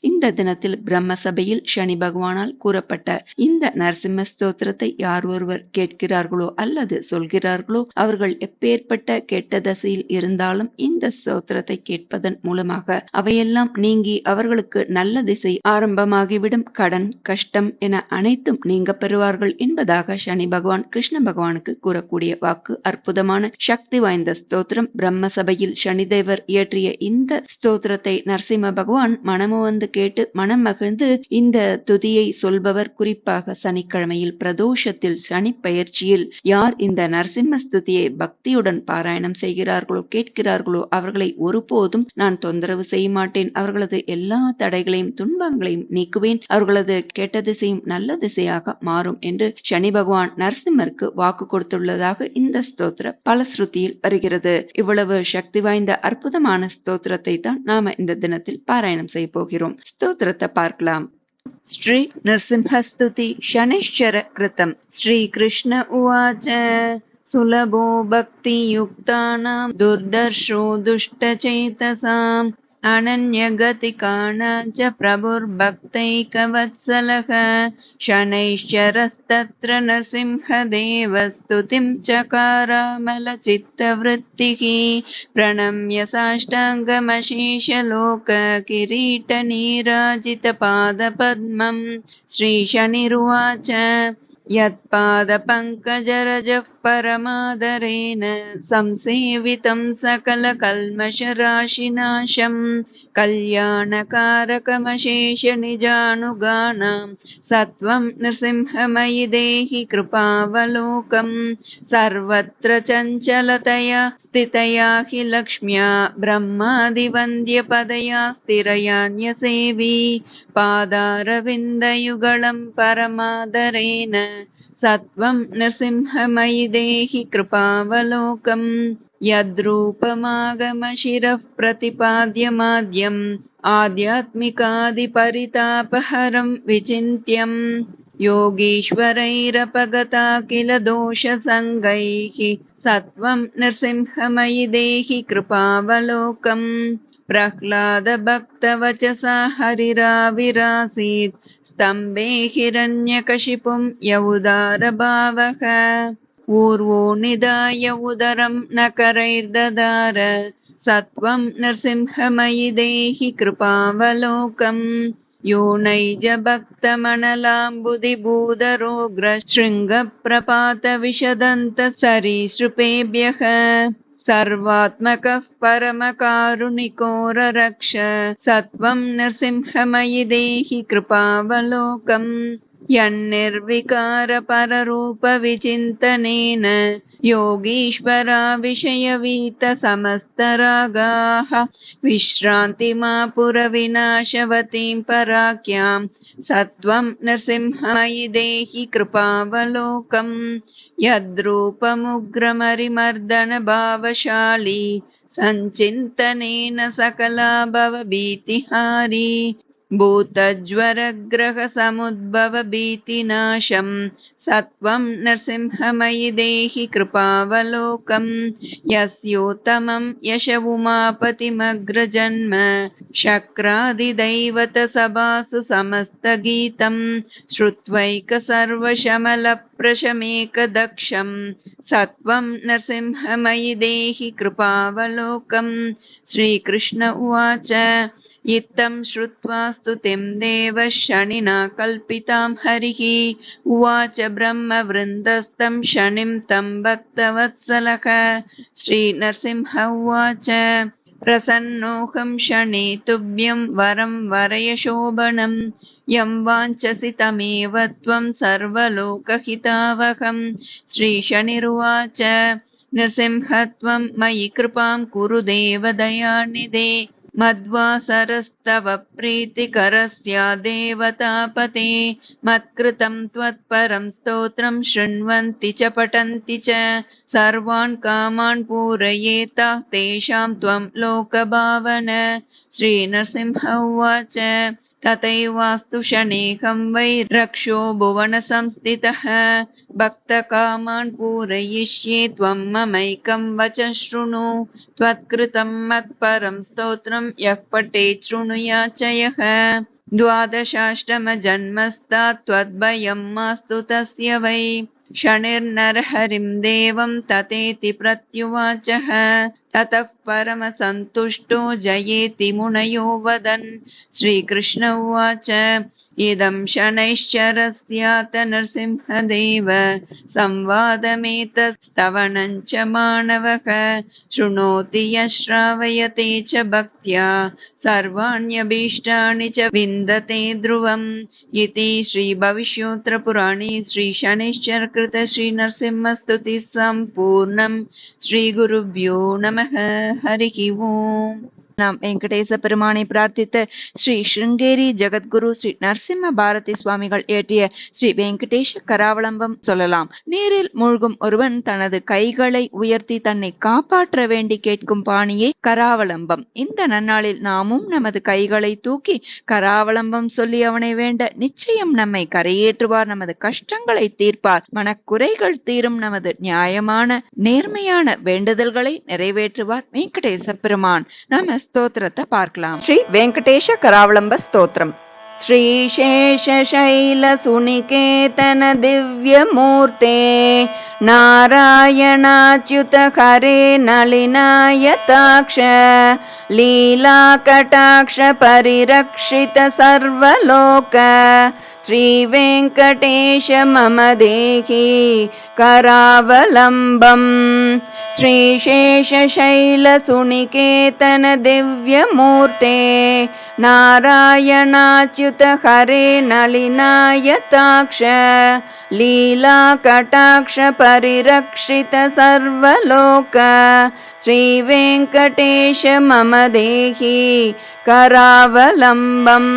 இந்த தினத்தில் பிரம்ம சபையில் சனி பகவானால் கூறப்பட்ட இந்த நரசிம்ம ஸ்தோத்திரத்தை யார் ஒருவர் கேட்கிறார்களோ அல்லது சொல்கிறார்களோ அவர்கள் எப்பேற்பட்ட கெட்ட தசையில் இருந்தாலும் இந்த ஸ்தோத்திரத்தை கேட்பதன் மூலமாக அவையெல்லாம் நீங்கி அவர்களுக்கு நல்ல திசை ஆரம்பமாகிவிடும். கடன் கஷ்டம் என அனைத்தும் நீங்க பெறுவார்கள் என்பதாக சனி பகவான் கிருஷ்ண பகவானுக்கு கூறக்கூடிய வாக்கு. அற்புதமான சக்தி வாய்ந்த ஸ்தோத்திரம். பிரம்ம சபையில் சனிதேவர் இயற்றிய இந்த ஸ்தோத்திரத்தை நரசிம்ம பகவான் மனமு வந்து கேட்டு மனம் மகிழ்ந்து இந்த துதியை சொல்பவர், குறிப்பாக சனிக்கிழமையில் பிரதோஷத்தில் சனி பயிற்சியில் யார் இந்த நரசிம்ம ஸ்துதியை பக்தியுடன் பாராயணம் செய்கிறார்களோ கேட்கிறார்களோ அவர்களை ஒருபோதும் நான் தொந்தரவு செய்ய மாட்டேன். அவர்களது எல்லா தடைகளையும் துன்பங்களையும் நீக்குவேன். அவர்களது கெட்ட திசையும் நல்ல திசையாக மாறும் என்று சனி பகவான் நரசிம்மருக்கு வாக்கு கொடுத்துள்ளதாக இந்த ஸ்தோத்திர பலஸ்ருதியில் வருகிறது. இவ்வளவு சக்தி வாய்ந்த அற்புதமான ஸ்தோத்திரத்தை தான் நாம இந்த தினத்தில் பாராயணம் செய்ய போகிறோம். ஸ்தோத்திரத்தை பார்க்கலாம். ஸ்ரீ நரசிம்ஹஸ்துதி சனிஷ்சர கிருதம். ஸ்ரீ கிருஷ்ண உவாச்ச சுலபோ பக்தி யுக்தானாம் துர்தர்ஷோ துஷ்டசேதசாம் अनन्यगतिकाणाञ्च प्रभुर्भक्तैकवत्सलः शनैश्चरस्तत्र नरसिंहदेवस्तुतिं चकारामलचित्तवृत्तिः प्रणम्य साष्टाङ्गमशेषलोककिरीटनीराजितपादपद्मं श्रीशनिरुवाच यत्पादपङ्कजरजः परमादरेण संसेवितं सकलकल्मषराशिनाशं कल्याणकारकमशेषनिजानुगानां सत्वं नृसिंहमयि देहि कृपावलोकं सर्वत्र चञ्चलतया स्थितया हि लक्ष्म्या ब्रह्मादिवन्द्यपदया स्थिरयान्यसेवी पादारविन्दयुगलं परमादरेण सत्वं नृसिंहमयि देहि कृपावलोकं यद्रूपमागमशिरः प्रतिपाद्यमाद्यम् आध्यात्मिकादिपरितापहरं विचिन्त्यं योगीश्वरैरपगता किल दोषसङ्गैः सत्वं नृसिंहमयि देहि कृपावलोकम् प्रह्लादभक्तवचसा हरिराविरासीत् स्तम्भे हिरण्यकशिपुं यौदारभावः ऊर्वो निधाय उदरं नकरैर्ददार सत्वं नृसिंहमयि देहि कृपावलोकम् यो नैजभक्तमनलाम्बुदिभूधरोग्रशृङ्गप्रपातविशदन्तसरीसृपेभ्यः सर्वात्मकः परमकारुणिको ररक्ष सत्वं नृसिंहमयि देहि कृपावलोकम् यन्निर्विकारपररूपविचिन्तनेन योगीश्वरा विषयवीतसमस्तरागाः विश्रान्तिमापुरविनाशवतीं पराख्यां सत्वं नृसिंहमयि देहि कृपावलोकम् यद्रूपमुग्रमरिमर्दनभावशाली सञ्चिन्तनेन सकला भवभीतिहारी भूतज्वरग्रहसमुद्भवभीतिनाशं सत्वं नृसिंहमयि देहि कृपावलोकम् यस्योत्तमं यशवुमापतिमग्रजन्म शक्रादिदैवतसभासु समस्तगीतं श्रुत्वैकसर्वशमलप्रशमेकदक्षं सत्वं नृसिंहमयि देहि कृपावलोकम् श्रीकृष्ण उवाच इत्थं श्रुत्वा स्तुतिं देवः शनिना कल्पितां हरिः उवाच ब्रह्मवृन्दस्तं शनिं तं भक्तवत्सलः श्रीनरसिंह उवाच प्रसन्नोऽहं शने तुभ्यं वरं वरय शोभनं यं वाञ्छसि तमेव त्वं सर्वलोकहितावहं श्रीशनिरुवाच नृसिंह त्वं मयि कृपां कुरु देवदयानिधे मद्वासरस्तव प्रीतिकरस्य देवतापते मत्कृतं त्वत्परं स्तोत्रं शृण्वन्ति च पठन्ति च सर्वान् कामान् पूरयेताः तेषां त्वं लोकभावन श्रीनरसिंह उवाच तथैवास्तु शनेकं वै रक्षो भुवन संस्थितः भक्तकामान् पूरयिष्ये त्वं ममैकं वचः शृणु त्वत्कृतं मत्परं स्तोत्रं यः पठेत् शृणुयात् च यः 12 त्वद्भयं मास्तु तस्य वै शनिर्नरहरिं देवं ततेति प्रत्युवाचः ततः परमसन्तुष्टो जयेति मुनयो वदन् श्रीकृष्ण उवाच इदं शनैश्चरस्यात नरसिंहदेव संवादमेतत्स्तवनं च मानवः शृणोति यः श्रावयते च भक्त्या सर्वाण्यभीष्टानि च विन्दते ध्रुवम् इति श्रीभविष्योत्तरपुराणे श्रीशनैश्चरकृत श्रीनरसिंहस्तुतिः सम्पूर्णम् श्रीगुरुभ्यो नमः हरिः ओम् நாம் வெங்கடேச பெருமானை பிரார்த்தித்த ஸ்ரீ ஸ்ருங்கேரி ஜெகத்குரு ஸ்ரீ நரசிம்ம பாரதி சுவாமிகள் இயற்றிய ஸ்ரீ வெங்கடேஷ கராவலம்பம் சொல்லலாம். நீரில் மூழ்கும் ஒருவன் தனது கைகளை உயர்த்தி தன்னை காப்பாற்ற வேண்டி கேட்கும் பாணியே கராவலம்பம். இந்த நன்னாளில் நாமும் நமது கைகளை தூக்கி கராவலம்பம் சொல்லி அவனை வேண்ட நிச்சயம் நம்மை கரையேற்றுவார், நமது கஷ்டங்களை தீர்ப்பார், மனக்குறைகள் தீரும், நமது நியாயமான நேர்மையான வேண்டுதல்களை நிறைவேற்றுவார் வெங்கடேச பெருமான். நாம स्तोत्रத்தை பார்க்கலாம். ஸ்ரீ வெங்கடேஷ கராவலம்ப ஸ்தோத்திரம். श्रीशेषशैलसुनिकेतन दिव्यमूर्ते नारायणाच्युत हरे नलिनायताक्ष लीलाकटाक्ष परिरक्षित सर्वलोक श्रीवेङ्कटेश मम देहि करावलम्बम् श्रीशेषशैलसुनिकेतन दिव्यमूर्ते नारायणाच्युत हरे नलिनायताक्ष लीलाकटाक्ष परिरक्षित सर्वलोक श्रीवेङ्कटेश मम देहि करावलम्बम्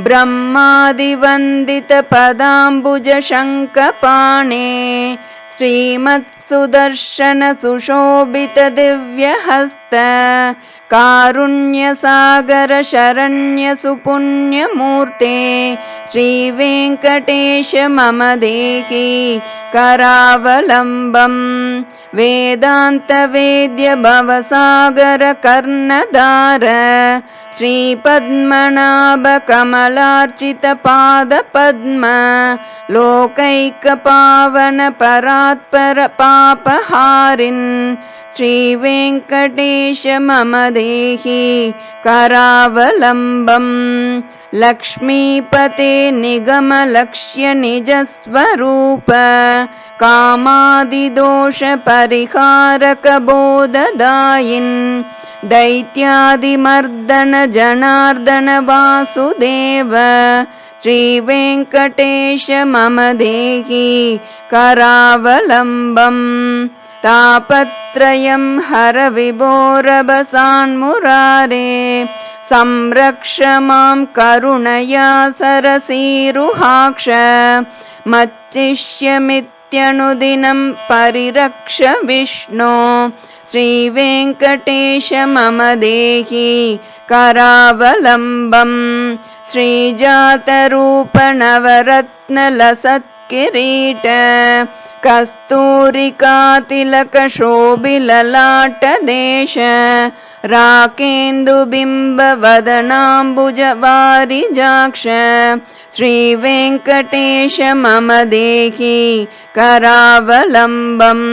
ब्रह्मादिवन्दित पदाम्बुज शङ्खपाणे श्रीमत्सुदर्शन सुशोभित दिव्यहस्त कारुण्यसागर शरण्य सुपुण्यमूर्ते श्रीवेङ्कटेश मम देहि करावलम्बम् वेदान्त वेद्य भवसागर कर्णधार श्रीपद्मनाभ कमलार्चित पादपद्म लोकैक पावन परात्पर पापहारिन् श्रीवेङ्कटेश मम देहि करावलम्बम् लक्ष्मीपते निगम लक्ष्य निजस्वरूप कामादिदोष परिहारक बोधदायिन् दैत्यादिमर्दन जनार्दन वासुदेव श्रीवेङ्कटेश मम देहि करावलम्बम् तापत्रयं हर विभोरभसान्मुरारे संरक्ष मां करुणया सरसीरुहाक्ष मच्चिष्यमित्यनुदिनं परिरक्ष विष्णो श्रीवेङ्कटेश मम देहि करावलम्बम् श्रीजातरूप नवरत्न लसत् किरीट कस्तूरिका तिलक शोभिललाट देश राकेन्दुबिम्ब वदनाम्बुज वारिजाक्ष श्रीवेङ्कटेश मम देहि करावलम्बम्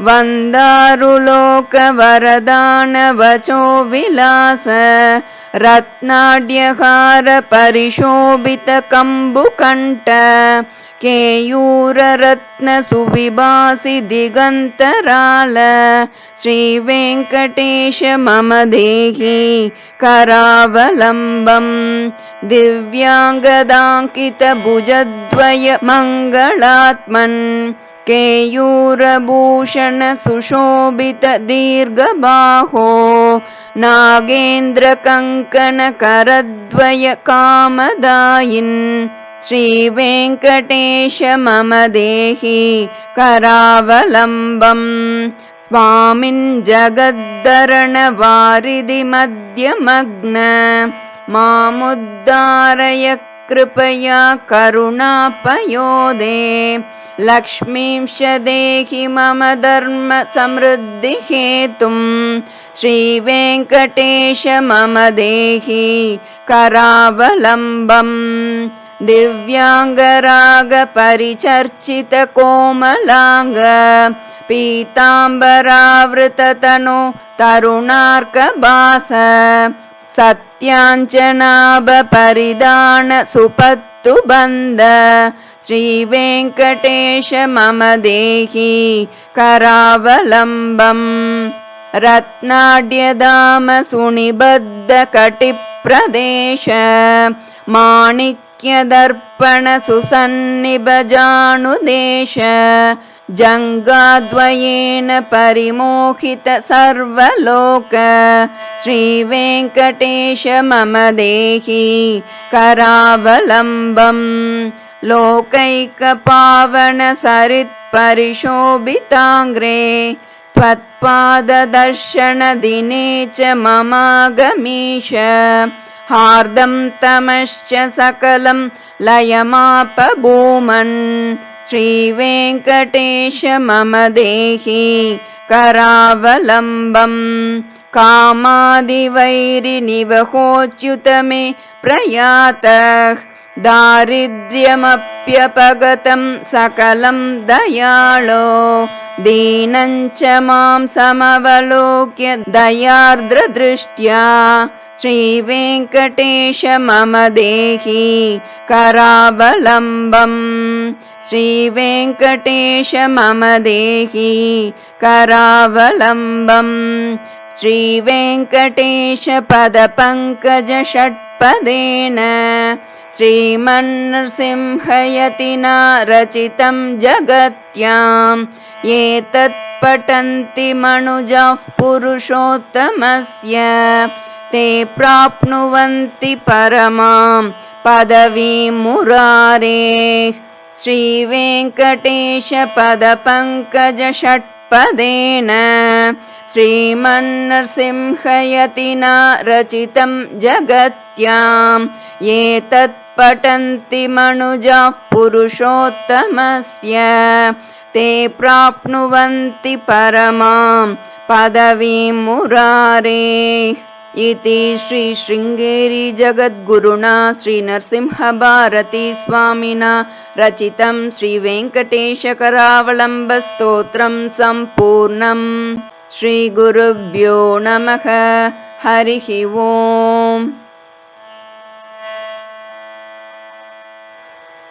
वन्दारुलोक वरदान वचो विलास रत्नाढ्यहार परिशोभित कम्बुकण्ठ केयूररत्न सुविभासि दिगन्तराल श्रीवेङ्कटेश मम देहि करावलम्बम् दिव्याङ्गदाङ्कित भुजद्वय मङ्गलात्मन् केयूरभूषण सुशोभित दीर्घबाहो नागेन्द्र कङ्कण करद्वय कामदायिन् श्रीवेङ्कटेश मम देहि करावलम्बम् स्वामिन् जगद्धरण वारिधि मध्यमग्न मामुद्धारय कृपया करुणापयोदे लक्ष्मींश देहि मम धर्म समृद्धि हेतुं श्रीवेङ्कटेश मम देहि करावलम्बम् दिव्याङ्गराग परिचर्चित कोमलाङ्ग पीताम्बरावृततनो तरुणार्कभास सत्याञ्जनाभ परिधान सुपत्तु बन्ध श्रीवेङ्कटेश मम देहि करावलम्बम् रत्नाढ्यधाम सुनिबद्ध कटिप्रदेश माणिक्यदर्पण सुसन्निभजानुदेश जङ्गाद्वयेन परिमोहित सर्वलोक श्रीवेङ्कटेश मम देहि करावलम्बम् लोकैकपावन सरित्परिशोभिताङ्ग्रे त्वत्पाददर्शन दिने च ममागमीश हार्दं तमश्च सकलं लयमापभूमन् श्रीवेङ्कटेश मम देहि करावलम्बम् कामादिवैरिनिवहोच्युत मे प्रयातः दारिद्र्यमप्यपगतं सकलं दयाळो दीनं च मां समवलोक्य दयार्द्रदृष्ट्या श्रीवेङ्कटेश मम देहि करावलम्बम् श्रीवेङ्कटेश मम देहि करावलम्बम् श्रीवेङ्कटेश पदपङ्कज षट्पदेन श्रीमन्नृसिंहयतिना रचितं जगत्याम् एतत् पठन्ति मनुजाः पुरुषोत्तमस्य ते प्राप्नुवन्ति परमां पदवीं मुरारेः श्रीवेङ्कटेश पदपङ्कज षट्पदेन श्रीमन्नृसिंहयतिना रचितं जगत्याम् एतत् पठन्ति मनुजाः पुरुषोत्तमस्य ते प्राप्नुवन्ति परमां पदवीं मुरारेः इति श्री शृङ्गेरी जगद्गुरुणा श्रीनरसिंहभारती स्वामिना रचितं श्रीवेङ्कटेश करावलम्बस्तोत्रं सम्पूर्णम्। श्रीगुरुभ्यो नमः। हरिः ओम्।